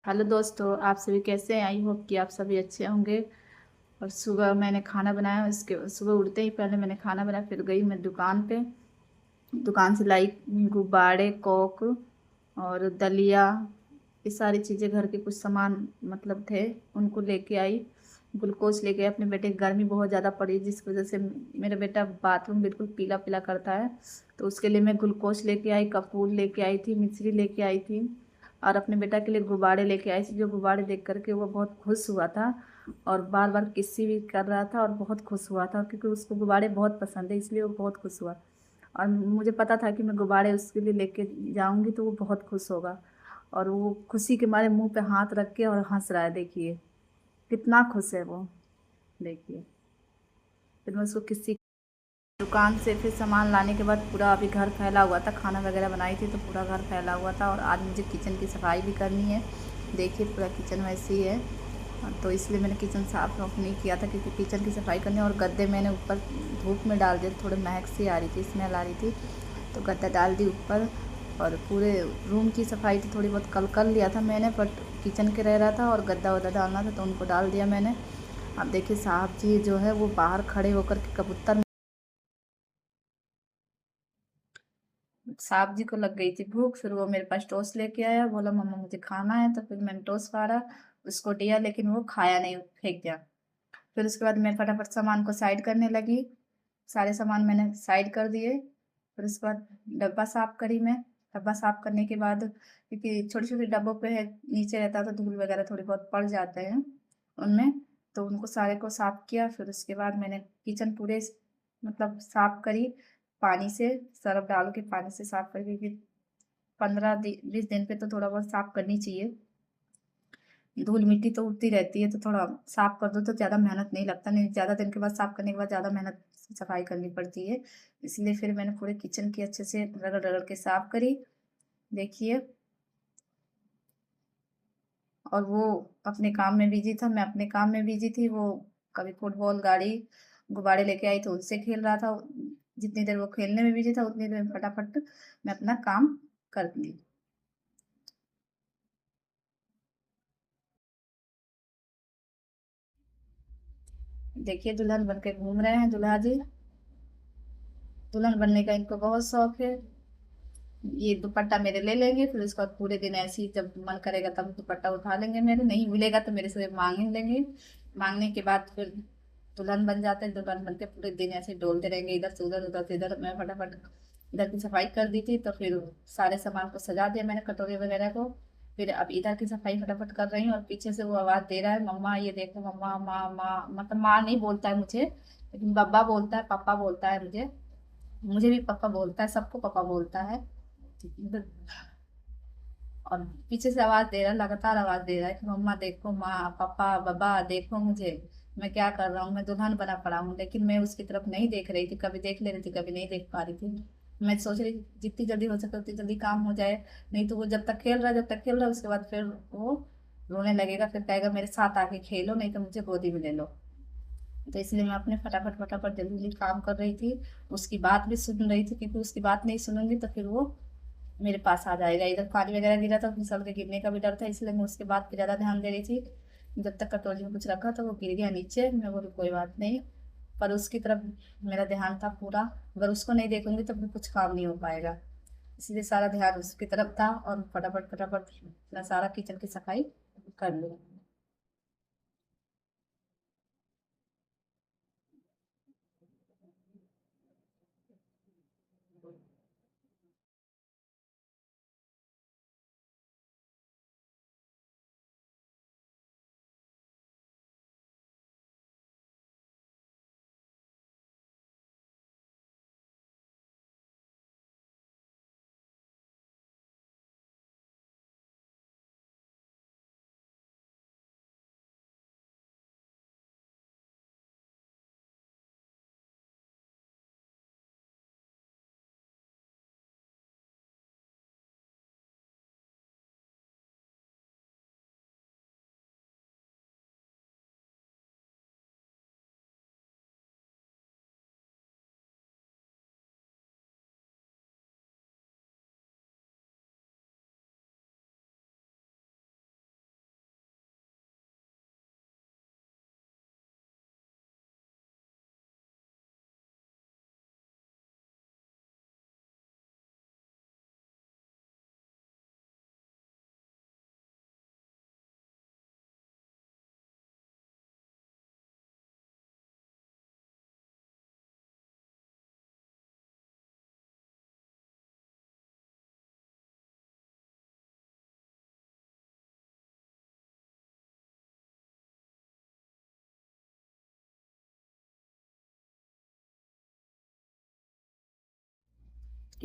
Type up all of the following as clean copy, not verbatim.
Hello दोस्तों, आप सभी कैसे हैं? आई होप कि आप सभी अच्छे होंगे। और सुबह मैंने खाना बनाया। उसके सुबह उठते ही पहले मैंने खाना बनाया, फिर गई मैं दुकान पे। दुकान से लाई गुब्बारे, कोक और दलिया। ये सारी चीज़ें घर के कुछ सामान मतलब थे, उनको लेके आई। ग्लूकोज लेके आई अपने बेटे की। गर्मी बहुत ज़्यादा पड़ी जिसकी वजह से मेरा बेटा बाथरूम बिल्कुल पीला पीला करता है। तो उसके लिए मैं ग्लूकोज लेके आई, कपूर लेके आई थी, मिश्री लेके आई थी। और अपने बेटा के लिए गुब्बारे लेके आई थी। जो गुब्बारे देख करके वो बहुत खुश हुआ था और बार बार किस्सी भी कर रहा था और बहुत खुश हुआ था, क्योंकि उसको गुब्बारे बहुत पसंद है, इसलिए वो बहुत खुश हुआ। और मुझे पता था कि मैं गुब्बारे उसके लिए लेके जाऊंगी तो वो बहुत खुश होगा। और वो खुशी के मारे मुंह पे हाथ रख के और हंस रहा है, देखिए कितना खुश है वो। देखिए, फिर मैं उसको किसी दुकान से फिर सामान लाने के बाद पूरा अभी घर फैला हुआ था। खाना वगैरह बनाई थी तो पूरा घर फैला हुआ था। और आज मुझे किचन की सफाई भी करनी है। देखिए पूरा किचन वैसे ही है। तो इसलिए मैंने किचन साफ ऑफ नहीं किया था, क्योंकि किचन की सफाई करनी है। और गद्दे मैंने ऊपर धूप में डाल दिए, थोड़े महक सी आ रही थी, स्मेल आ रही थी, तो गद्दा डाल दी ऊपर। और पूरे रूम की सफाई थी, थोड़ी बहुत कल कर लिया था मैंने, बट किचन के रह रहा था और गद्दा वद्दा डालना था तो उनको डाल दिया मैंने। अब देखिए साहब जी जो है वो बाहर खड़े होकर के कबूतर, साहब जी को लग गई थी भूख, फिर वो मेरे पास टोस्ट लेके आया, बोला मम्मा मुझे खाना है। तो फिर मैंने टोस्ट फाड़ा, उसको दिया, लेकिन वो खाया नहीं, फेंक दिया। फिर उसके बाद मैं फटाफट सामान को साइड करने लगी। सारे सामान मैंने साइड कर दिए। फिर उसके बाद डब्बा साफ करी मैं। डब्बा साफ करने के बाद, क्योंकि छोटे छोटे डब्बों पे है, नीचे रहता है तो धूल वगैरह थोड़ी बहुत पड़ जाते हैं उनमें, तो उनको सारे को साफ किया। फिर उसके बाद मैंने किचन पूरे मतलब साफ करी, पानी से, सर्फ डाल के पानी से साफ करी, क्योंकि 15-20 दिन पे तो थोड़ा बहुत साफ करनी चाहिए। धूल मिट्टी तो उठती रहती है, तो थोड़ा साफ कर दो तो ज़्यादा मेहनत नहीं लगता। नहीं, ज़्यादा दिन के बाद साफ करने के बाद ज़्यादा मेहनत सफाई करनी पड़ती है। इसलिए फिर मैंने पूरे किचन की अच्छे से रगड़ रगड़ के साफ करी, देखिए। और वो अपने काम में बिजी था, मैं अपने काम में बिजी थी। वो कभी फुटबॉल, गाड़ी, गुब्बारे लेके आई तो उससे खेल रहा था। जितनी देर वो खेलने में बिजी था उतनी देर में फटाफट मैं अपना काम कर ली। देखिए दुल्हन बन के घूम रहे हैं दूल्हा जी। दुल्हन बनने का इनको बहुत शौक है। ये दुपट्टा मेरे ले लेंगे, फिर उसके बाद पूरे दिन ऐसे ही जब मन करेगा तब दुपट्टा उठा लेंगे, मेरे नहीं मिलेगा तो मेरे से मांग ही लेंगे। मांगने के बाद फिर दुल्हन बन जाते हैं। दुल्हन बन के पूरे दिन ऐसे डोलते रहेंगे, इधर से उधर, उधर से इधर। मैं फटाफट इधर की सफाई कर दी थी, तो फिर सारे सामान को सजा दिया मैंने, कटोरे वगैरह को। फिर अब इधर की सफाई फटाफट कर रही हूँ, और पीछे से वो आवाज दे रहा है, मम्मा ये देखो, मम्मा, माँ माँ, मतलब माँ नहीं बोलता है मुझे, लेकिन बब्बा बोलता है, पापा बोलता है मुझे। मुझे भी पापा बोलता है, सबको पापा बोलता है। और पीछे से आवाज दे रहा है, लगातार आवाज दे रहा है कि मम्मा देखो, माँ, पापा, बाबा देखो मुझे, मैं क्या कर रहा हूँ, मैं दुल्हन बना पड़ा हूँ। लेकिन मैं उसकी तरफ नहीं देख रही थी, कभी देख ले रही थी, कभी नहीं देख पा रही थी। मैं सोच रही थी जितनी जल्दी हो सके उतनी जल्दी काम हो जाए। नहीं तो वो जब तक खेल रहा है, जब तक खेल रहा है, उसके बाद फिर वो रोने लगेगा, फिर कहेगा मेरे साथ आके खेलो, नहीं तो मुझे गोदी में ले लो। तो इसलिए मैं अपने फटाफट फटाफट जल्दी जल्दी काम कर रही थी। उसकी बात भी सुन रही थी, क्योंकि उसकी बात नहीं सुनूंगी तो फिर वो मेरे पास आ जाएगा। इधर पानी वगैरह गिरा था, फिसल के गिरने का भी डर था, इसलिए मैं उसके बात पे ज़्यादा ध्यान दे रही थी। जब तक कटोरी में कुछ रखा तो वो गिर गया नीचे, मैं बोली कोई बात नहीं। पर उसकी तरफ मेरा ध्यान था पूरा। अगर उसको नहीं देखूंगी तो फिर कुछ काम नहीं हो पाएगा, इसलिए सारा ध्यान उसकी तरफ था। और फटाफट फटाफट मैं सारा किचन की सफाई कर ली।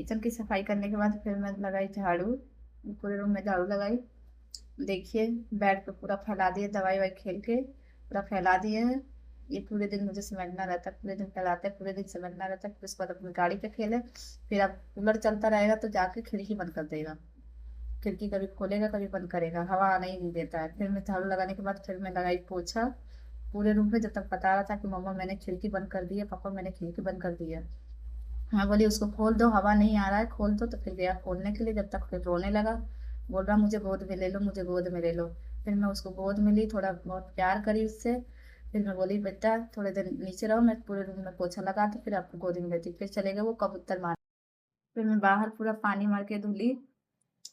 किचन की सफाई करने के बाद फिर मैं लगाई झाड़ू, पूरे रूम में झाड़ू लगाई। देखिए बेड पे पूरा फैला दिए, दवाई वाई खेल के पूरा फैला दिए हैं। ये पूरे दिन मुझे समेटना रहता है, पूरे दिन फैलाते हैं, पूरे दिन समेटना रहता है। फिर उसके बाद अपनी गाड़ी पे खेले। फिर अब कूलर चलता रहेगा तो जाके खिड़की बंद कर देगा, खिड़की कभी खोलेगा कभी बंद करेगा, हवा आने ही नहीं देता है। फिर मैं झाड़ू लगाने के बाद फिर मैं लगाई पोछा पूरे रूम में, जब तक बता रहा था कि मम्मा मैंने खिड़की बंद कर दी है, पापा मैंने खिड़की बंद कर दी है। मैं बोली उसको खोल दो, हवा नहीं आ रहा है, खोल दो। तो फिर गया खोलने के लिए, जब तक फिर रोने लगा, बोल रहा मुझे गोद में ले लो, मुझे गोद में ले लो। फिर मैं उसको गोद में ली, थोड़ा बहुत प्यार करी उससे। फिर मैं बोली बेटा थोड़े दिन नीचे रहो, मैं पूरे रूम में पोछा लगा तो फिर आपको गोद में लेती। फिर चले गए वो कबूतर मार। फिर मैं बाहर पूरा पानी मार के धुली।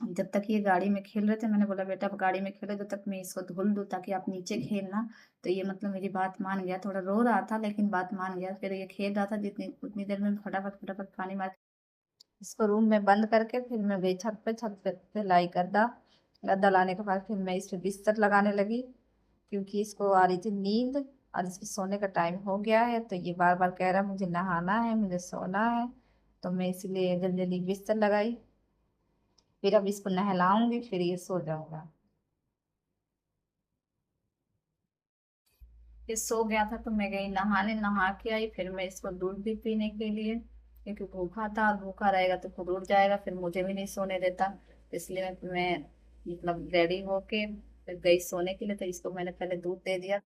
जब तक ये गाड़ी में खेल रहे थे, मैंने बोला बेटा अब गाड़ी में खेलो, जब तक मैं इसको धुल दूँ ताकि आप नीचे खेलना। तो ये मतलब मेरी बात मान गया, थोड़ा रो रहा था लेकिन बात मान गया। फिर ये खेल रहा था, जितनी उतनी देर में फटाफट फटाफट पानी मार इसको रूम में बंद करके फिर मैं गई छत पे। छत पे सिलाई गद्दा, गद्दा लाने के बाद फिर मैं इस पे बिस्तर लगाने लगी, क्योंकि इसको आ रही थी नींद और इसके सोने का टाइम हो गया है। तो ये बार बार कह रहा मुझे नहाना है, मुझे सोना है। तो मैं इसलिए जल्दी जल्दी बिस्तर लगाई। फिर अब इसको नहलाऊंगी, फिर ये सो जाऊंगा। फिर सो गया था तो मैं गई नहाने, नहा के आई। फिर मैं इसको दूध भी पीने के लिए, क्योंकि भूखा था, और भूखा रहेगा तो खुद उठ जाएगा, फिर मुझे भी नहीं सोने देता। इसलिए मैं मतलब रेडी होके फिर गई सोने के लिए। तो इसको मैंने पहले दूध दे दिया।